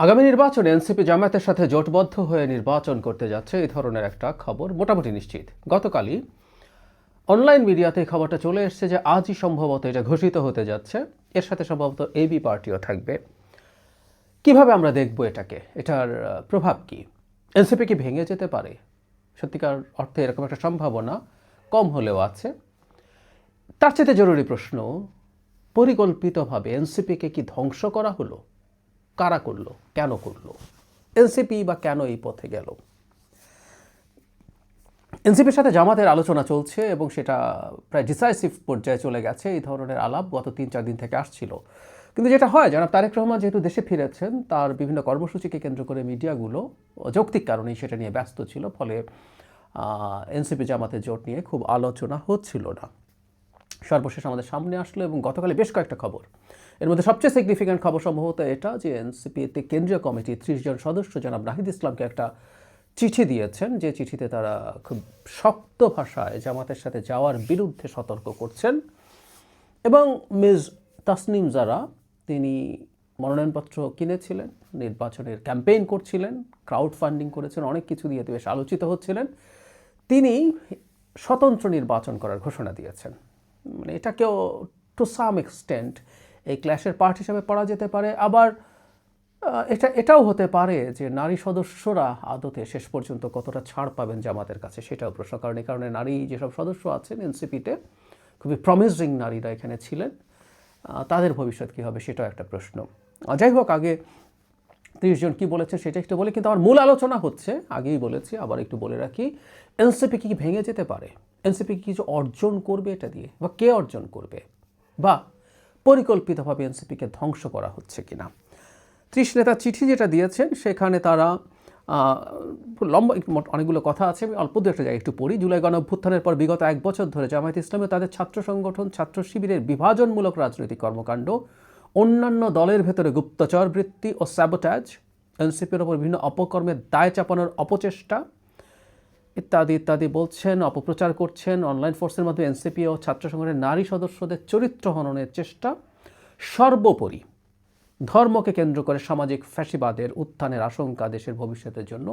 আগামী নির্বাচনে এনসিপি জামায়াতের সাথে জোটবদ্ধ হয়ে নির্বাচন করতে যাচ্ছে এই ধরনের একটা খবর মোটামুটি নিশ্চিত। গতকালই অনলাইন মিডিয়াতে এই খবরটা চলে এসেছে যে আজই সম্ভবত এটা ঘোষিত হতে যাচ্ছে। এর সাথে সম্ভবত এবি পার্টিও থাকবে। কিভাবে আমরা দেখব এটাকে, এটার প্রভাব কি? এনসিপি কি ভেঙে যেতে পারে? সত্যিকার অর্থে এরকম একটা সম্ভাবনা কম হলেও আছে। তার চেয়ে জরুরি প্রশ্ন, পরিকল্পিতভাবে এনসিপিকে কি ধ্বংস করা হলো? কারা করলো, কেন করলো? এনসিপি বা কেন এই পথে গেল? এনসিপির সাথে জামাতের আলোচনা চলছে এবং সেটা প্রায় ডিসাইসিভ পর্যায়ে চলে গেছে। এই ধরনের আলাপ গত ৩-৪ দিন থেকে আসছিল। কিন্তু যেটা হয়, জনাব তারেক রহমান যেহেতু দেশে ফিরেছেন, তার বিভিন্ন কর্মসূচিকে কেন্দ্র করে মিডিয়াগুলো যৌক্তিক কারণেই সেটা নিয়ে ব্যস্ত ছিল। ফলে এনসিপি জামাতের জোট নিয়ে খুব আলোচনা হচ্ছিল না। সর্বশেষ আমাদের সামনে আসলো এবং গতকালে বেশ কয়েকটা খবর। এর মধ্যে সবচেয়ে সিগনিফিক্যান্ট খবর সম্ভবত এটা যে এনসিপিতে কেন্দ্রীয় কমিটি 30 জন সদস্য জনাব নাহিদ ইসলামকে একটা চিঠি দিয়েছেন, যে চিঠিতে তারা খুব শক্ত ভাষায় জামাতের সাথে যাওয়ার বিরুদ্ধে সতর্ক করছেন। এবং মিস তাসনিম জারা, তিনি মনোনয়নপত্র কিনেছিলেন, নির্বাচনের ক্যাম্পেইন করছিলেন, ক্রাউড ফান্ডিং করেছেন, অনেক কিছু দিয়ে বেশ আলোচিত হচ্ছিলেন। তিনি স্বতন্ত্র নির্বাচন করার ঘোষণা দিয়েছেন। মানে এটাকেও টু সাম এক্সটেন্ট এই ক্ল্যাশের পার্ট হিসাবে পড়া যেতে পারে। আবার এটাও হতে পারে যে নারী সদস্যরা আদতে শেষ পর্যন্ত কতটা ছাড় পাবেন জামাতের কাছে, সেটাও প্রশ্ন। কারণ এই কারণে নারী যেসব সদস্য আছেন এনসিপিতে, খুবই প্রমিসিং নারীরা এখানে ছিলেন, তাদের ভবিষ্যৎ কী হবে সেটাও একটা প্রশ্ন। যাই হোক, আগে 30 জন কী বলেছে সেটা একটু বলে, কিন্তু আমার মূল আলোচনা হচ্ছে, আগেই বলেছি আবার একটু বলে রাখি, এনসিপি কি ভেঙে যেতে পারে? এনসিপি কি কিছু অর্জন করবে এটা দিয়ে, বা কে অর্জন করবে, বা পরিকল্পিতভাবে এনসিপিকে ধ্বংস করা হচ্ছে কিনা? 30 নেতা চিঠি যেটা দিয়েছেন সেখানে তারা লম্বা অনেকগুলো কথা আছে, আমি অল্প দু একটা জায়গায় একটু পড়ি। জুলাই গণঅভ্যুত্থানের পর বিগত 1 বছর ধরে জামায়াত ইসলামী তাদের ছাত্র সংগঠন, ছাত্র শিবিরের বিভাজনমূলক রাজনৈতিক কর্মকাণ্ড, অন্যান্য দলের ভেতরে গুপ্তচর বৃত্তি ও স্যাবোটাজ, এনসিপির ওপর বিভিন্ন অপকর্মের দায় চাপানোর অপচেষ্টা ইত্যাদি ইত্যাদি বলছেন, অপপ্রচার করছেন। অনলাইন ফোর্সের মাধ্যমে এনসিপি ও ছাত্র সংগঠনের নারী সদস্যদের চরিত্র হননের চেষ্টা, সর্বোপরি ধর্মকে কেন্দ্র করে সামাজিক ফ্যাসিবাদের উত্থানের আশঙ্কা দেশের ভবিষ্যতের জন্য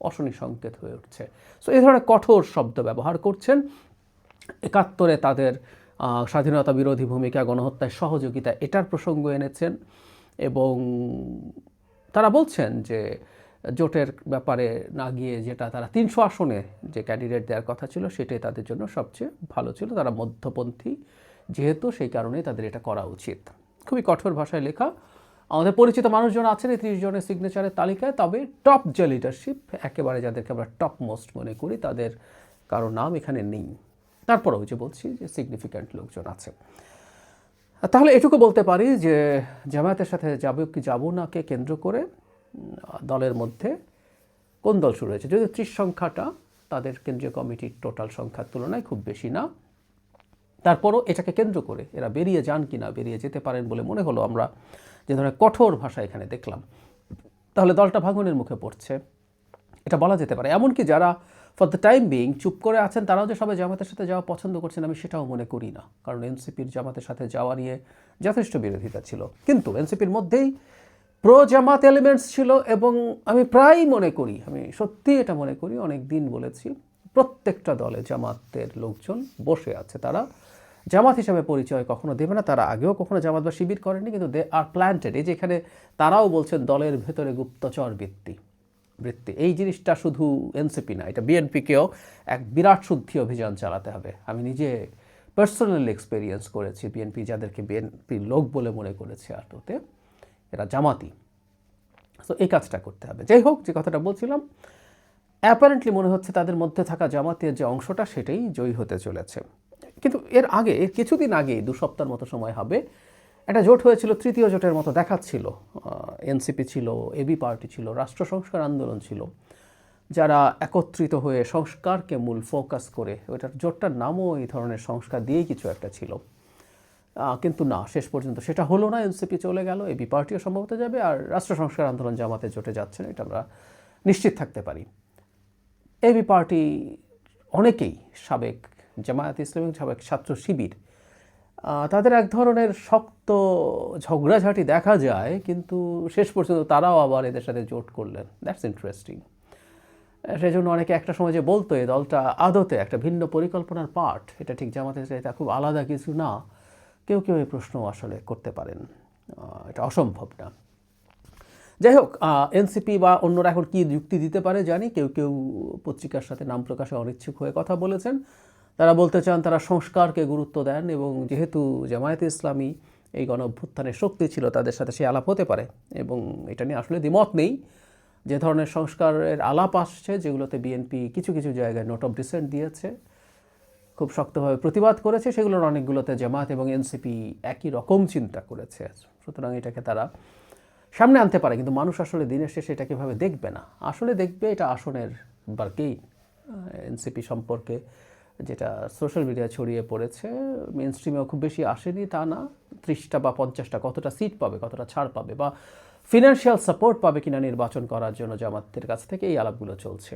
অশনি সংকেত হয়ে উঠছে। সো এই ধরনের কঠোর শব্দ ব্যবহার করছেন। 71-এ তাদের স্বাধীনতা বিরোধী ভূমিকা, গণহত্যায় সহযোগিতা, এটার প্রসঙ্গ এনেছেন। এবং তারা বলছেন যে জোটের ব্যাপারে না গিয়ে যেটা তারা 300 আসনে যে ক্যান্ডিডেট দেওয়ার কথা ছিল সেটাই তাদের জন্য সবচেয়ে ভালো ছিল। তারা মধ্যপন্থী যেহেতু, সেই কারণেই তাদের এটা করা উচিত। খুবই কঠোর ভাষায় লেখা। আমাদের পরিচিত মানুষজন আছেন এই 30 জনের সিগনেচারের তালিকায়, তবে টপ যে লিডারশিপ, একেবারে যাদেরকে আমরা টপ মোস্ট মনে করি, তাদের কারো নাম এখানে নেই। তারপরেও যে বলছি যে সিগনিফিক্যান্ট লোকজন আছে। তাহলে এটুকু বলতে পারি যে জামায়াতের সাথে যাবো কি যাবো না কে কেন্দ্র করে দলের মধ্যে কোন দল শুরু হয়েছে। যদি 30 সংখ্যাটা তাদের কেন্দ্রীয় কমিটির টোটাল সংখ্যার তুলনায় খুব বেশি না, তারপরও এটাকে কেন্দ্র করে এরা বেরিয়ে যান কি না, বেরিয়ে যেতে পারেন বলে মনে হলো আমরা যে ধরনের কঠোর ভাষা এখানে দেখলাম, তাহলে দলটা ভাঙনের মুখে পড়ছে, এটা বলা যেতে পারে। এমনকি যারা ফর দ্য টাইম বিং চুপ করে আছেন, তারাও যে সবাই জামাতের সাথে যাওয়া পছন্দ করছেন আমি সেটাও মনে করি না। কারণ এনসিপির জামাতের সাথে যাওয়া নিয়ে যথেষ্ট বিরোধিতা ছিল, কিন্তু এনসিপির মধ্যেই প্রো জামাত এলিমেন্টস ছিল। এবং আমি প্রায়ই মনে করি, আমি সত্যি এটা মনে করি, অনেক দিন বলেছি, প্রত্যেকটা দলে জামাতের লোকজন বসে আছে, তারা জামাত হিসাবে পরিচয় কখনো দেবে না। তারা আগেও কখনো জামাত বা শিবির করেনি, কিন্তু দে আর প্ল্যান্টেড। এই যে এখানে তারাও বলছেন দলের ভেতরে গুপ্তচর বৃত্তি, এই জিনিসটা শুধু এনসিপি না, এটা বিএনপিকেও এক বিরাট শুদ্ধি অভিযান চালাতে হবে। আমি নিজে পার্সোনালি এক্সপেরিয়েন্স করেছি, বিএনপি যাদেরকে বিএনপি লোক বলে মনে করেছে আদতে এরা জামাতি। সো এই কাজটা করতে হবে। যাই হোক, যে কথাটা বলছিলাম, অ্যাপারেন্টলি মনে হচ্ছে তাদের মধ্যে থাকা জামাতের যে অংশটা সেটাই জয়ী হতে চলেছে। কিন্তু এর কিছুদিন আগে 2 সপ্তাহের মতো সময় হবে, একটা জোট হয়েছিল, তৃতীয় জোটের মতো দেখাচ্ছিল। এনসিপি ছিল, এবি পার্টি ছিল, রাষ্ট্র সংস্কার আন্দোলন ছিল, যারা একত্রিত হয়ে সংস্কারকে মূল ফোকাস করে, ওইটার জোটটার নামও এই ধরনের সংস্কার দিয়েই কিছু একটা ছিল। কিন্তু না, শেষ পর্যন্ত সেটা হলো না। এনসিপি চলে গেল, এবি পার্টিও সম্ভবত যাবে, আর রাষ্ট্র সংস্কার আন্দোলন জামাতে জোটে যাচ্ছে না, এটা আমরা নিশ্চিত থাকতে পারি। এবি পার্টি অনেকেই সাবেক জামায়াত ইসলামী, সাবেক ছাত্র শিবির, তাদের এক ধরনের শক্ত ঝগড়াঝাটি দেখা যায়, কিন্তু শেষ পর্যন্ত তারাও আবার এদের সাথে জোট করলেন। That's interesting. সেই জন্য অনেকে একটা সময় যে বলতো এই দলটা আদতে একটা ভিন্ন পরিকল্পনার পার্ট, এটা ঠিক জামাতের চাইতে এটা খুব আলাদা কিছু না, কেউ কেউ এই প্রশ্ন আসলে করতে পারেন। এটা অসম্ভব না। যাই হোক, এনসিপি বা অন্যরা এখন কী যুক্তি দিতে পারে জানি। কেউ কেউ পত্রিকার সাথে নাম প্রকাশে অনিচ্ছুক হয়ে কথা বলেছেন। তারা বলতে চান তারা সংস্কারকে গুরুত্ব দেন, এবং যেহেতু জামায়াতে ইসলামী এই গণ অভ্যুত্থানের শক্তি ছিল, তাদের সাথে সে আলাপ হতে পারে, এবং এটা নিয়ে আসলে দ্বিমত নেই। যে ধরনের সংস্কারের আলাপ আসছে, যেগুলোতে বিএনপি কিছু কিছু জায়গায় নোট অফ ডিসেন্ট দিয়েছে, খুব শক্তভাবে প্রতিবাদ করেছে, সেগুলোর অনেকগুলোতে জামায়াত এবং এনসিপি একই রকম চিন্তা করেছে। সুতরাং এটাকে তারা সামনে আনতে পারে, কিন্তু মানুষ আসলে দিনের শেষে এটা কীভাবে দেখবে না, আসলে দেখবে এটা আসনের বার্গেইন। এনসিপি সম্পর্কে যেটা সোশ্যাল মিডিয়ায় ছড়িয়ে পড়েছে, মেন স্ট্রিমেও খুব বেশি আসেনি তা না, 30টা বা 50টা কতটা সিট পাবে, কতটা ছাড় পাবে, বা ফিনান্সিয়াল সাপোর্ট পাবে কিনা নির্বাচন করার জন্য জামাতের কাছ থেকে, এই আলাপগুলো চলছে।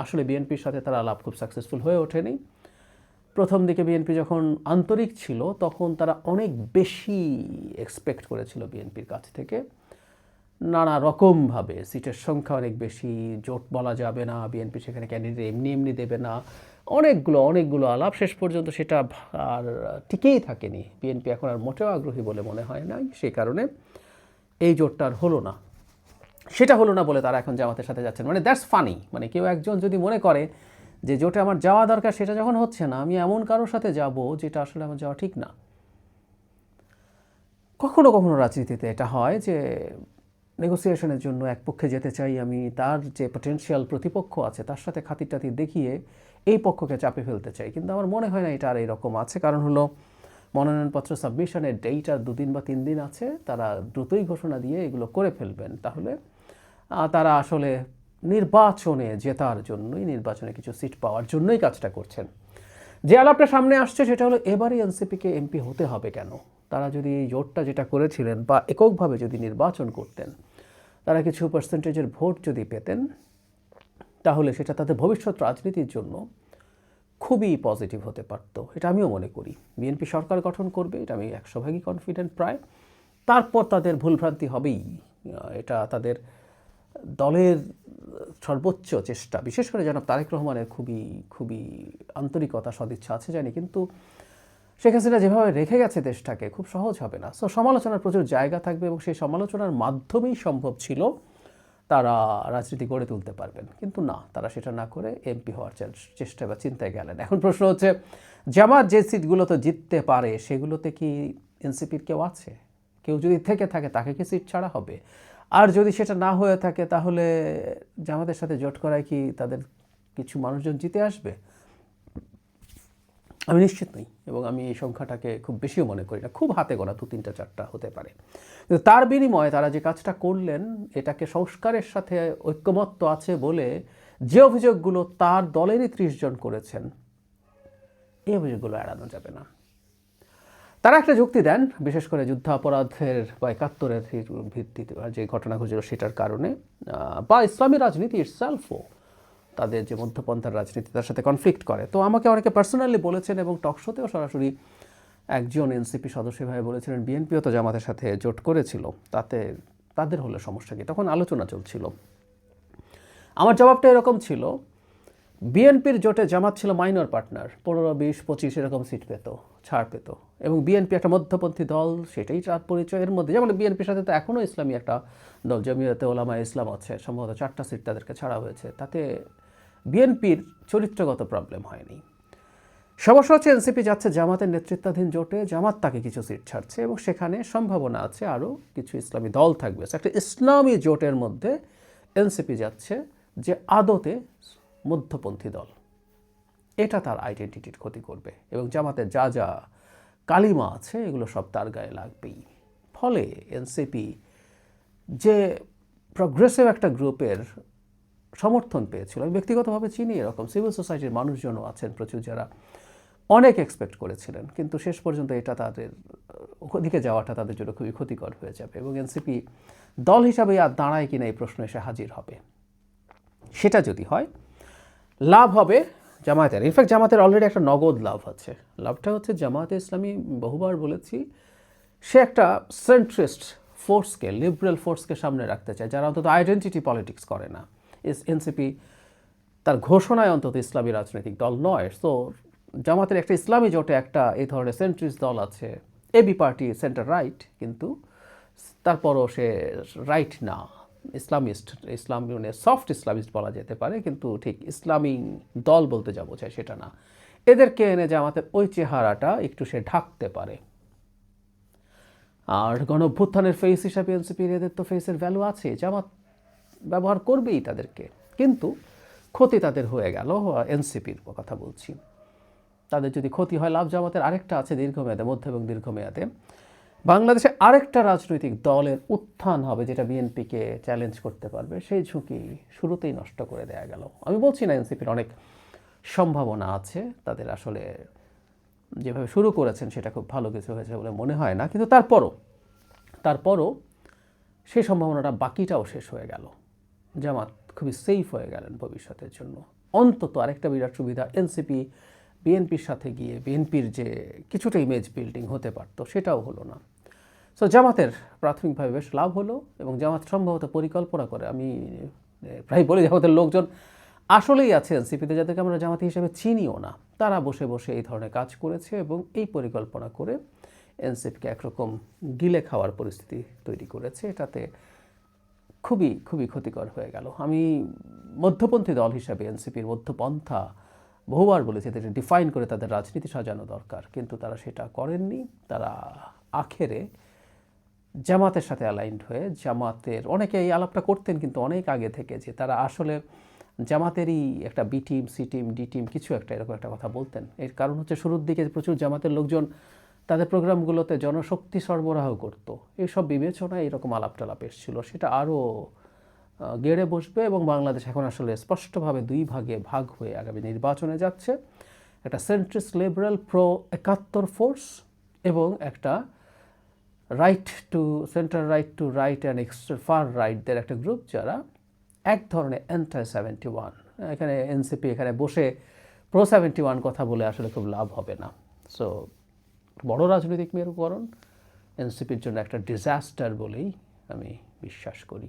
আসলে বিএনপির সাথে তারা আলাপ খুব সাকসেসফুল হয়ে ওঠেনি। প্রথম দিকে বিএনপি যখন আন্তরিক ছিল, তখন তারা অনেক বেশি এক্সপেক্ট করেছিল বিএনপির কাছ থেকে, নানা রকমভাবে সিটের সংখ্যা অনেক বেশি, জোট বলা যাবে না, বিএনপি সেখানে ক্যান্ডিডেট এমনি এমনি দেবে না, অনেকগুলো আলাপ। শেষ পর্যন্ত সেটা আর টিকেই থাকেনি। বিএনপি এখন আর মোটেও আগ্রহী বলে মনে হয় না, সেই কারণে এই জোটটা আর হলো না। সেটা হলো না বলে তারা এখন জামাতের সাথে যাচ্ছেন। মানে দ্যাটস ফানি। মানে কেউ একজন যদি মনে করে যে জোটে আমার যাওয়া দরকার, সেটা যখন হচ্ছে না, আমি এমন কারোর সাথে যাব যেটা আসলে আমার যাওয়া ঠিক না। কখনো কখনো রাজনীতিতে এটা হয় যে নেগোসিয়েশনের জন্য এক পক্ষে যেতে চাই আমি, তার যে পটেনশিয়াল প্রতিপক্ষ আছে তার সাথে খাতির টাতির দেখিয়ে এই পক্ষকে চাপে ফেলতে চাই, কিন্তু আমার মনে হয় না এটা আর এইরকম আছে। কারণ হলো মনোনয়নপত্র সাবমিশনের ডেট আর 2 দিন বা 3 দিন আছে, তারা দ্রুতই ঘোষণা দিয়ে এগুলো করে ফেলবেন। তাহলে তারা আসলে নির্বাচনে জেতার জন্যই, নির্বাচনে কিছু সিট পাওয়ার জন্যই কাজটা করছেন। যে আলাপটা সামনে আসছে সেটা হলো এবারে এনসিপিকে এমপি হতে হবে কেন? তারা যদি এই জোটটা যেটা করেছিলেন বা এককভাবে যদি নির্বাচন করতেন, তারা কিছু পার্সেন্টেজের ভোট যদি পেতেন, তাহলে সেটা তাদের ভবিষ্যৎ রাজনীতির জন্য খুবই পজিটিভ হতে পারত। এটা আমিও মনে করি। বিএনপি সরকার গঠন করবে, এটা আমি 100% কনফিডেন্ট প্রায়। তারপর তাদের ভুলভ্রান্তি হবেই, এটা তাদের দলের সর্বোচ্চ চেষ্টা, বিশেষ করে জনাব তারেক রহমানের খুবই আন্তরিকতা, সদিচ্ছা আছে জানি, কিন্তু শেখ হাসিনা যেভাবে রেখে গেছে দেশটাকে, খুব সহজ হবে না। সো সমালোচনার প্রচুর জায়গা থাকবে, এবং সেই সমালোচনার মাধ্যমেই সম্ভব ছিল তারা রাজনীতি গড়ে তুলতে পারবেন, কিন্তু না, তারা সেটা না করে এমপি হওয়ার চেষ্টা বা চিন্তায় গেলেন। এখন প্রশ্ন হচ্ছে, জামাত যে সিটগুলো তো জিততে পারে, সেগুলোতে কি এনসিপির কেউ আছে? কেউ যদি থেকে থাকে, তাকে কি সিট ছাড়া হবে? আর যদি সেটা না হয়ে থাকে, তাহলে জামাতের সাথে জোট করায় কি তাদের কিছু মানুষজন জিতে আসবে? আমি নিশ্চিত নই, এবং আমি এই সংখ্যাটাকে খুব বেশিও মনে করি না। খুব হাতে গোনা 2, 3টা 4টা হতে পারে। কিন্তু তার বিনিময়ে তারা যে কাজটা করলেন, এটাকে সংস্কারের সাথে ঐক্যমত্য আছে বলে যে অভিযোগগুলো তার দলেরই 30 জন করেছেন, এই অভিযোগগুলো এড়ানো যাবে না। তারা একটা যুক্তি দেন, বিশেষ করে যুদ্ধাপরাধের বা 71-এর ভিত্তিতে যে ঘটনা ঘটেছিল সেটার কারণে, বা ইসলামী রাজনীতি ইটসেলফও তাদের যে মধ্যপন্থার রাজনীতি, তার সাথে কনফ্লিক্ট করে। তো আমাকে অনেকে পার্সোনালি বলেছেন, এবং টকশোতেও সরাসরি একজন এনসিপি সদস্য ভাই বলেছিলেন, বিএনপিও তো জামাতের সাথে জোট করেছিল, তাতে তাদের হলে সমস্যা কি? তখন আলোচনা চলছিল। আমার জবাবটা এরকম ছিল, বিএনপির জোটে জামাত ছিল মাইনর পার্টনার, 15, 20, 25 এরকম সিট পেত, ছাড় পেত, এবং বিএনপি একটা মধ্যপন্থী দল, সেটাই তার পরিচয়ের মধ্যে। যেমন বিএনপির সাথে তো এখনও ইসলামী একটা দল, জমিয়তে ওলামা ইসলাম আছে, সম্ভবত 4টা সিট তাদেরকে ছাড়া হয়েছে, তাতে বিএনপির চরিত্রগত প্রবলেম হয়নি। সমস্যা হচ্ছে এনসিপি যাচ্ছে জামাতের নেতৃত্বাধীন জোটে, জামাত তাকে কিছু সিট ছাড়ছে, এবং সেখানে সম্ভাবনা আছে আরও কিছু ইসলামী দল থাকবে। একটা ইসলামী জোটের মধ্যে এনসিপি যাচ্ছে যে আদতে মধ্যপন্থী দল, এটা তার আইডেন্টিটির ক্ষতি করবে, এবং জামাতের যা যা কালিমা আছে এগুলো সব তার গায়ে লাগবেই। ফলে এনসিপি যে প্রগ্রেসিভ একটা গ্রুপের সমর্থন পেয়েছিল, আমি ব্যক্তিগতভাবে চিনি এরকম সিভিল সোসাইটির মানুষজনও আছেন প্রচুর, যারা অনেক এক্সপেক্ট করেছিলেন, কিন্তু শেষ পর্যন্ত এটা তাদের ওদিকে যাওয়াটা তাদের জন্য খুবই ক্ষতিকর হয়ে যাবে, এবং এনসিপি দল হিসাবে আর দাঁড়ায় কিনা এই প্রশ্ন এসে হাজির হবে। সেটা যদি হয়, লাভ হবে জামায়াতের, ইনফ্যাক্ট জামাতের অলরেডি একটা নগদ লাভ আছে। লাভটা হচ্ছে জামায়াতে ইসলামী, বহুবার বলেছি, সে একটা সেন্ট্রিস্ট ফোর্সকে, লিবারেল ফোর্সকে সামনে রাখতে চায়, যারা অন্তত আইডেন্টিটি পলিটিক্স করে না। এনসিপি তার ঘোষণায় অন্তত ইসলামী রাজনৈতিক দল নয়। সো জামাতের একটা ইসলামী জোটে একটা এই ধরনের সেন্ট্রিস্ট দল আছে, এবি পার্টি সেন্টার রাইট, কিন্তু তারপরও সে রাইট না, ইসলামিস্ট, ইসলাম মানে সফট ইসলামিস্ট বলা যেতে পারে, কিন্তু ঠিক ইসলামী দল বলতে যা বোঝায় সেটা না। এদেরকে এনে জামাতের ওই চেহারাটা একটু সে ঢাকতে পারে। আর গণঅভ্যুত্থানের ফেস হিসাবে এনসিপির এদের তো ফেসের ভ্যালু আছে, জামাত ব্যবহার করবেই তাদেরকে, কিন্তু ক্ষতি তাদের হয়ে গেল। এনসিপির কথা বলছি, তাদের যদি ক্ষতি হয়, লাভ জামাতের আরেকটা আছে দীর্ঘমেয়াদে, মধ্য এবং দীর্ঘমেয়াদে বাংলাদেশে আরেকটা রাজনৈতিক দলের উত্থান হবে যেটা বিএনপিকে চ্যালেঞ্জ করতে পারবে। সেই ঝুঁকি শুরুতেই নষ্ট করে দেওয়া গেল। আমি বলছি না এনসিপির অনেক সম্ভাবনা আছে, তাদের আসলে যেভাবে শুরু করেছেন সেটা খুব ভালো কিছু হয়েছে বলে মনে হয় না, কিন্তু তারপরও সেই সম্ভাবনাটা বাকিটাও শেষ হয়ে গেল। জামাত খুবই সেফ হয়ে গেলেন ভবিষ্যতের জন্য। অন্তত আরেকটা বিরাট সুবিধা, এনসিপি বিএনপির সাথে গিয়ে বিএনপির যে কিছুটা ইমেজ বিল্ডিং হতে পারতো সেটাও হলো না। সো জামাতের প্রাথমিকভাবে বেশ লাভ হলো, এবং জামাত সম্ভবত পরিকল্পনা করে, আমি প্রায় বলি জামাতের লোকজন আসলেই আছে এনসিপিতে, যাদেরকে আমরা জামাতি হিসেবে চিনিও না, তারা বসে বসে এই ধরনের কাজ করেছে এবং এই পরিকল্পনা করে এনসিপিকে একরকম গিলে খাওয়ার পরিস্থিতি তৈরি করেছে। এটাতে খুবই খুবই ক্ষতিকর হয়ে গেল। আমি মধ্যপন্থী দল হিসাবে এনসিপির মধ্যপন্থা বহুবার বলেছি, এদের ডিফাইন করে তাদের রাজনীতি সাজানো দরকার, কিন্তু তারা সেটা করেননি। তারা আখেরে জামাতের সাথে অ্যালাইন্ড হয়ে, জামাতের অনেকে এই আলাপটা করতেন কিন্তু অনেক আগে থেকে, যে তারা আসলে জামাতেরই একটা B team, C team, D team কিছু একটা, এরকম একটা কথা বলতেন। এর কারণ হচ্ছে শুরুর দিকে প্রচুর জামাতের লোকজন তাদের প্রোগ্রামগুলোতে জনশক্তি সরবরাহ করতো, এইসব বিবেচনায় এরকম আলাপ টালাপ এসেছিল। সেটা আরও গেড়ে বসবে, এবং বাংলাদেশ এখন আসলে স্পষ্টভাবে দুই ভাগে ভাগ হয়ে আগামী নির্বাচনে যাচ্ছে। একটা সেন্ট্রিস্ট লিবারেল প্রো ৭১ ফোর্স এবং একটা right to centre right to right and extra far রাইটদের একটা গ্রুপ, যারা এক ধরনের অ্যান্টি 71। এখানে এনসিপি এখানে বসে প্রো 71 কথা বলে আসলে খুব লাভ হবে না। সো বড় রাজনৈতিক মেরুকরণ এনসিপির জন্য একটা ডিজাস্টার বলেই আমি বিশ্বাস করি।